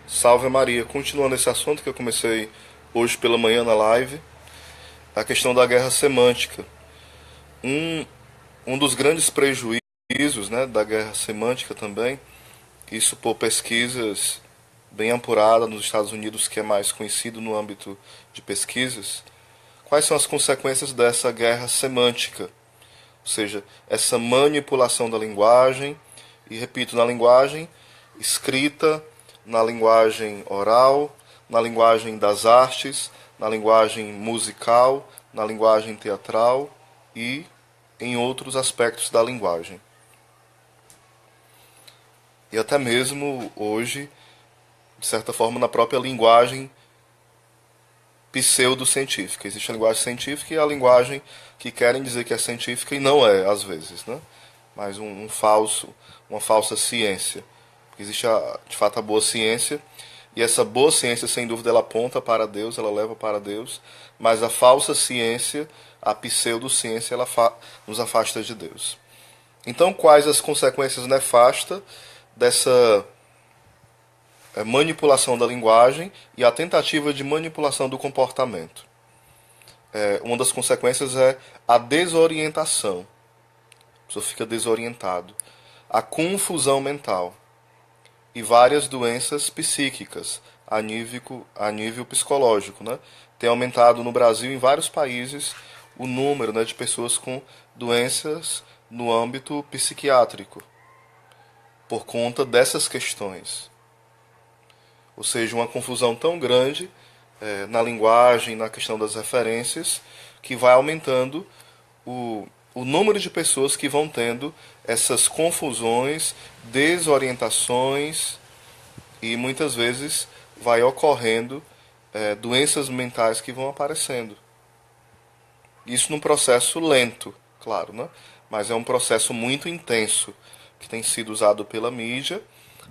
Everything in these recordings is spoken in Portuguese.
Salve Maria. Continuando esse assunto que eu comecei hoje pela manhã na live, a questão da guerra semântica. Um, um dos grandes prejuízos, né, da guerra semântica também, isso por pesquisas bem apuradas nos Estados Unidos, que é mais conhecido no âmbito de pesquisas, quais são as consequências dessa guerra semântica? Ou seja, essa manipulação da linguagem, e repito, na linguagem escrita, na linguagem oral, na linguagem das artes, na linguagem musical, na linguagem teatral e em outros aspectos da linguagem. E até mesmo hoje, de certa forma, na própria linguagem pseudocientífica. Existe a linguagem científica e a linguagem que querem dizer que é científica e não é, às vezes, né? Mas uma falsa ciência. Existe, de fato, a boa ciência, e essa boa ciência, sem dúvida, ela aponta para Deus, ela leva para Deus, mas a falsa ciência, a pseudociência, ela nos afasta de Deus. Então, quais as consequências nefastas dessa manipulação da linguagem e a tentativa de manipulação do comportamento? Uma das consequências é a desorientação. A pessoa fica desorientado. A confusão mental e várias doenças psíquicas a nível psicológico, né? Tem aumentado no Brasil e em vários países o número, né, de pessoas com doenças no âmbito psiquiátrico por conta dessas questões. Ou seja, uma confusão tão grande na linguagem, na questão das referências, que vai aumentando o número de pessoas que vão tendo essas confusões, desorientações e muitas vezes vai ocorrendo doenças mentais que vão aparecendo. Isso num processo lento, claro, né? Mas é um processo muito intenso que tem sido usado pela mídia,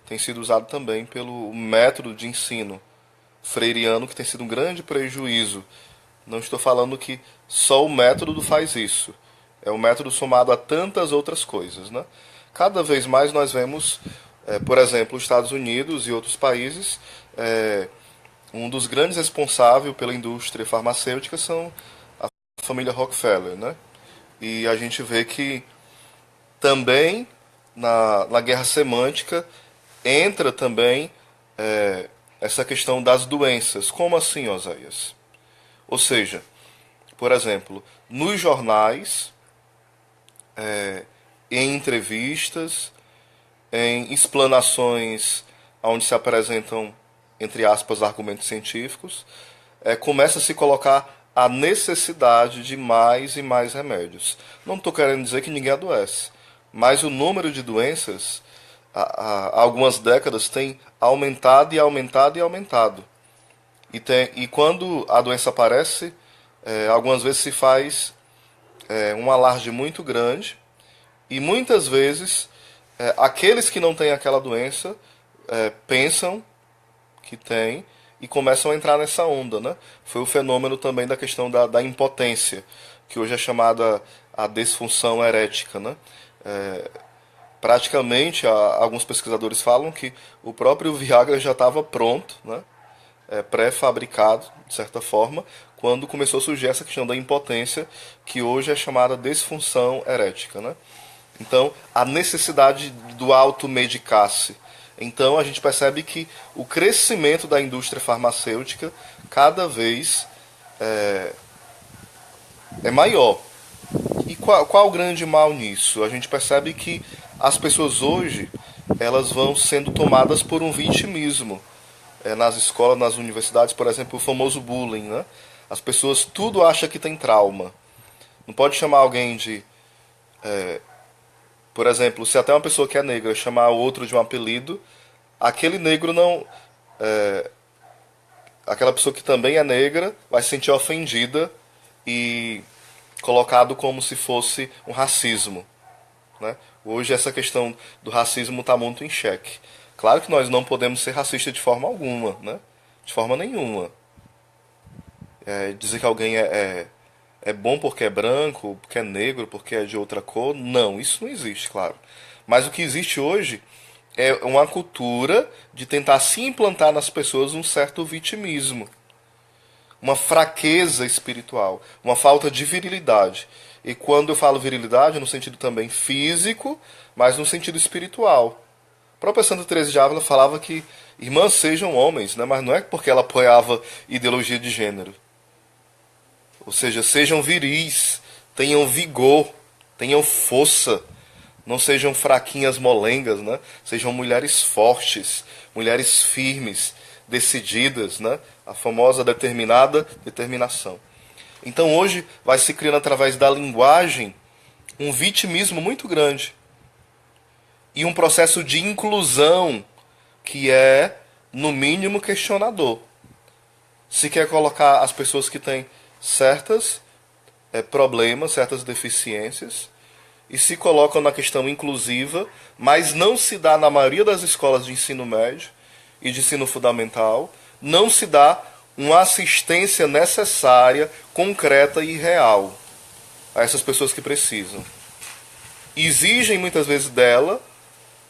tem sido usado também pelo método de ensino freiriano, que tem sido um grande prejuízo. Não estou falando que só o método faz isso. É o método somado a tantas outras coisas, né? Cada vez mais nós vemos, por exemplo, os Estados Unidos e outros países, um dos grandes responsáveis pela indústria farmacêutica são a família Rockefeller, né? E a gente vê que também na guerra semântica entra também essa questão das doenças. Como assim, Oséias? Ou seja, por exemplo, nos jornais, em entrevistas, em explanações onde se apresentam, entre aspas, argumentos científicos, começa a se colocar a necessidade de mais e mais remédios. Não estou querendo dizer que ninguém adoece, mas o número de doenças, há algumas décadas, tem aumentado e aumentado e aumentado. E quando a doença aparece, algumas vezes se faz um alarde muito grande, e muitas vezes aqueles que não têm aquela doença pensam que tem e começam a entrar nessa onda, né? Foi o fenômeno também da questão da impotência, que hoje é chamada a disfunção erética, né? Praticamente, alguns pesquisadores falam que o próprio Viagra já estava pronto, né? Pré-fabricado, de certa forma, quando começou a surgir essa questão da impotência, que hoje é chamada disfunção erética, né? Então, a necessidade do automedicar-se. Então, a gente percebe que o crescimento da indústria farmacêutica cada vez é maior. E qual o grande mal nisso? A gente percebe que as pessoas hoje elas vão sendo tomadas por um vitimismo. Nas escolas, nas universidades, por exemplo, o famoso bullying, né? As pessoas tudo acham que tem trauma. Não pode chamar alguém de... Por exemplo, se até uma pessoa que é negra chamar o outro de um apelido, aquele negro não... Aquela pessoa que também é negra vai se sentir ofendida e colocado como se fosse um racismo, né? Hoje essa questão do racismo está muito em xeque. Claro que nós não podemos ser racistas de forma alguma, né? De forma nenhuma. Dizer que alguém é bom porque é branco, porque é negro, porque é de outra cor, não, isso não existe, claro. Mas o que existe hoje é uma cultura de tentar se implantar nas pessoas um certo vitimismo, uma fraqueza espiritual, uma falta de virilidade. E quando eu falo virilidade, no sentido também físico, mas no sentido espiritual. A própria Santa Teresa de Ávila falava que irmãs sejam homens, né? Mas não é porque ela apoiava ideologia de gênero. Ou seja, sejam viris, tenham vigor, tenham força, não sejam fraquinhas molengas, né? Sejam mulheres fortes, mulheres firmes, decididas, né? A famosa determinada determinação. Então hoje vai se criando através da linguagem um vitimismo muito grande e um processo de inclusão que é, no mínimo, questionador. Se quer colocar as pessoas que têm certas problemas, certas deficiências, e se colocam na questão inclusiva, mas não se dá na maioria das escolas de ensino médio e de ensino fundamental, não se dá uma assistência necessária, concreta e real a essas pessoas que precisam. Exigem muitas vezes dela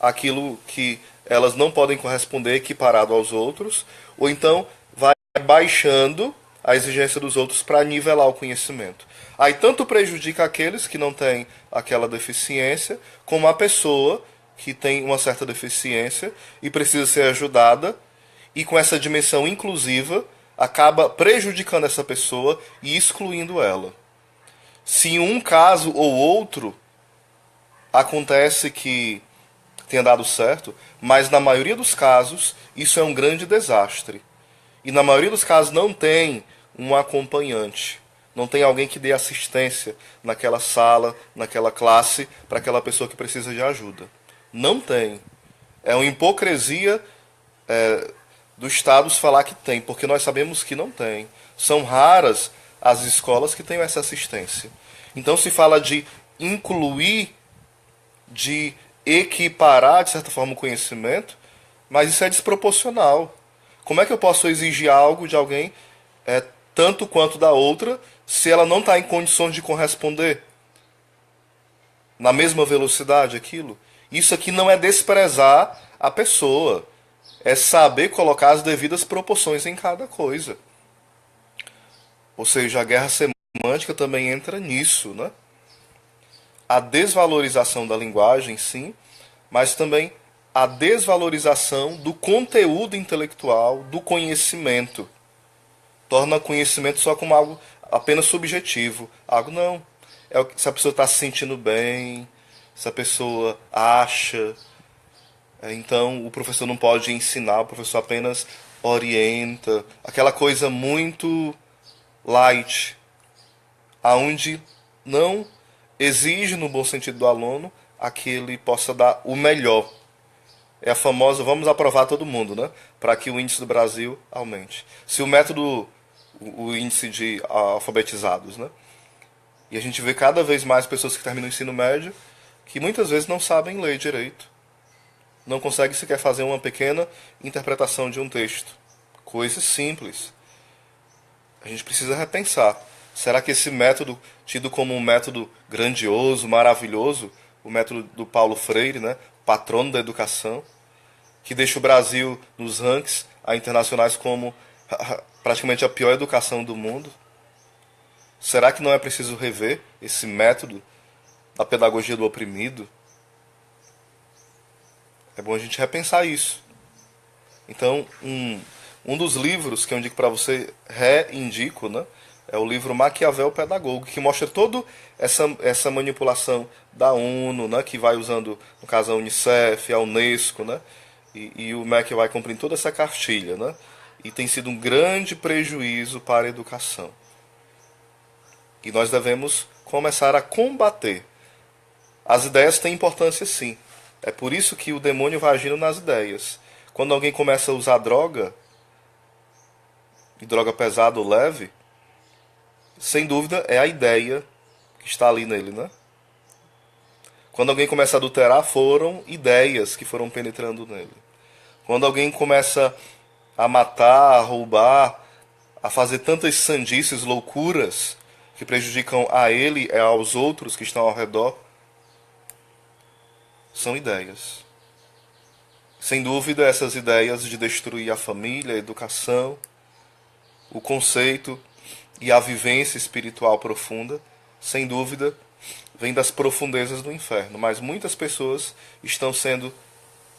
aquilo que elas não podem corresponder equiparado aos outros, ou então vai baixando a exigência dos outros para nivelar o conhecimento. Aí tanto prejudica aqueles que não têm aquela deficiência, como a pessoa que tem uma certa deficiência e precisa ser ajudada, e com essa dimensão inclusiva acaba prejudicando essa pessoa e excluindo ela. Se em um caso ou outro acontece que tenha dado certo, mas na maioria dos casos isso é um grande desastre. E na maioria dos casos não tem um acompanhante, não tem alguém que dê assistência naquela sala, naquela classe, para aquela pessoa que precisa de ajuda. Não tem. É uma hipocrisia dos estados falar que tem, porque nós sabemos que não tem. São raras as escolas que têm essa assistência. Então se fala de incluir, de equiparar, de certa forma, o conhecimento, mas isso é desproporcional. Como é que eu posso exigir algo de alguém tanto quanto da outra, se ela não está em condições de corresponder na mesma velocidade aquilo? Isso aqui não é desprezar a pessoa, é saber colocar as devidas proporções em cada coisa. Ou seja, a guerra semântica também entra nisso, né? A desvalorização da linguagem, sim, mas também a desvalorização do conteúdo intelectual, do conhecimento. Torna o conhecimento só como algo apenas subjetivo. Algo não. Se a pessoa está se sentindo bem, se a pessoa acha. Então o professor não pode ensinar, o professor apenas orienta. Aquela coisa muito light, aonde não exige, no bom sentido do aluno, a que ele possa dar o melhor. É a famosa vamos aprovar todo mundo, né? Para que o índice do Brasil aumente. Se o método, o índice de alfabetizados, né? E a gente vê cada vez mais pessoas que terminam o ensino médio que muitas vezes não sabem ler direito. Não conseguem sequer fazer uma pequena interpretação de um texto. Coisas simples. A gente precisa repensar. Será que esse método, tido como um método grandioso, maravilhoso, o método do Paulo Freire, né, patrono da educação, que deixa o Brasil nos rankings internacionais como praticamente a pior educação do mundo? Será que não é preciso rever esse método da pedagogia do oprimido? É bom a gente repensar isso. Então, um dos livros que eu indico para você, reindico, né, é o livro Maquiavel Pedagogo, que mostra toda essa manipulação da ONU, né, que vai usando, no caso, a Unicef, a Unesco, né, e o MEC vai cumprindo toda essa cartilha, né, e tem sido um grande prejuízo para a educação. E nós devemos começar a combater. As ideias têm importância, sim. É por isso que o demônio vai agindo nas ideias. Quando alguém começa a usar droga, e droga pesada ou leve, sem dúvida é a ideia que está ali nele, né? Quando alguém começa a adulterar, foram ideias que foram penetrando nele. Quando alguém começa a matar, a roubar, a fazer tantas sandices, loucuras, que prejudicam a ele e aos outros que estão ao redor, são ideias. Sem dúvida, essas ideias de destruir a família, a educação, o conceito e a vivência espiritual profunda, sem dúvida, vem das profundezas do inferno. Mas muitas pessoas estão sendo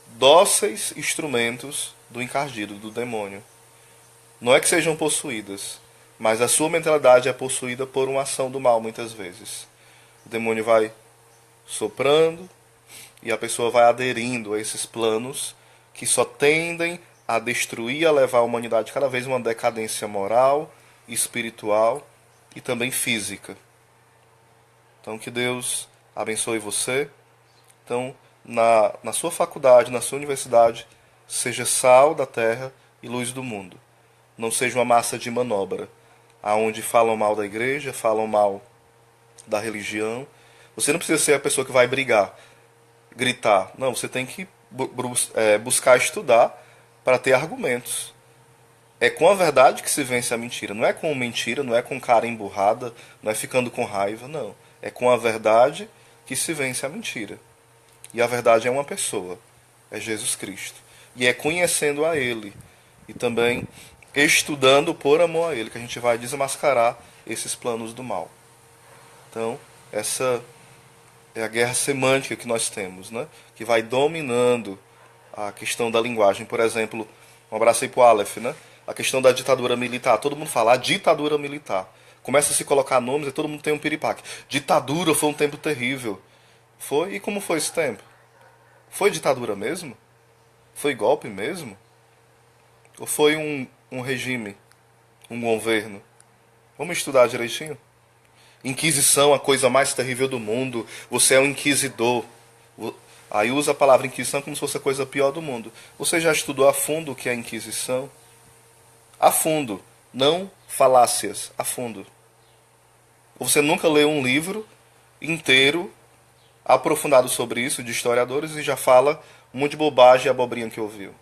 dóceis instrumentos do encardido, do demônio. Não é que sejam possuídas, mas a sua mentalidade é possuída por uma ação do mal muitas vezes. O demônio vai soprando e a pessoa vai aderindo a esses planos que só tendem a destruir, a levar a humanidade cada vez a uma decadência moral, espiritual e também física. Então que Deus abençoe você. Então, na sua faculdade, na sua universidade, seja sal da terra e luz do mundo. Não seja uma massa de manobra, aonde falam mal da igreja, falam mal da religião. Você não precisa ser a pessoa que vai brigar, gritar. Não, você tem que buscar estudar para ter argumentos. É com a verdade que se vence a mentira. Não é com mentira, não é com cara emburrada, não é ficando com raiva, não. É com a verdade que se vence a mentira. E a verdade é uma pessoa, é Jesus Cristo. E é conhecendo a Ele e também estudando por amor a Ele que a gente vai desmascarar esses planos do mal. Então, essa é a guerra semântica que nós temos, né? Que vai dominando a questão da linguagem. Por exemplo, um abraço aí pro Aleph, né? A questão da ditadura militar. Todo mundo fala a ditadura militar. Começa a se colocar nomes e todo mundo tem um piripaque. Ditadura foi um tempo terrível. Foi? E como foi esse tempo? Foi ditadura mesmo? Foi golpe mesmo? Ou foi um regime? Um governo? Vamos estudar direitinho? Inquisição, a coisa mais terrível do mundo. Você é um inquisidor. Aí usa a palavra Inquisição como se fosse a coisa pior do mundo. Você já estudou a fundo o que é Inquisição? A fundo. Não falácias. A fundo. Ou você nunca leu um livro inteiro aprofundado sobre isso, de historiadores, e já fala um monte de bobagem e abobrinha que ouviu.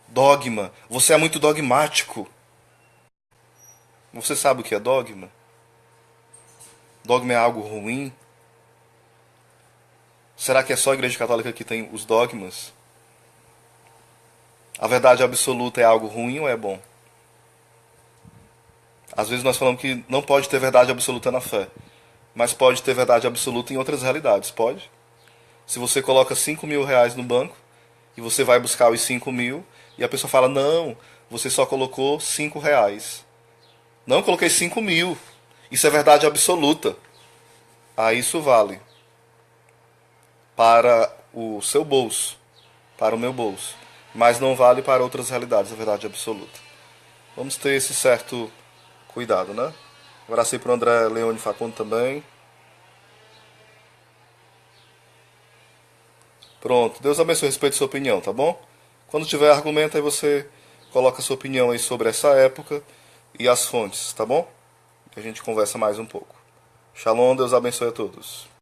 Dogma. Você é muito dogmático. Você sabe o que é dogma? Dogma é algo ruim? Será que é só a Igreja Católica que tem os dogmas? A verdade absoluta é algo ruim ou é bom? Às vezes nós falamos que não pode ter verdade absoluta na fé, mas pode ter verdade absoluta em outras realidades, pode? Se você coloca 5.000 reais no banco e você vai buscar os 5.000 e a pessoa fala, não, você só colocou 5 reais. Não, eu coloquei 5.000. Isso é verdade absoluta. Aí isso vale para o seu bolso, para o meu bolso. Mas não vale para outras realidades, a verdade absoluta. Vamos ter esse certo cuidado, né? Um abraço aí pro André Leone Facundo também. Pronto, Deus abençoe, respeite sua opinião, tá bom? Quando tiver argumento, aí você coloca sua opinião aí sobre essa época e as fontes, tá bom? Que a gente conversa mais um pouco. Shalom, Deus abençoe a todos.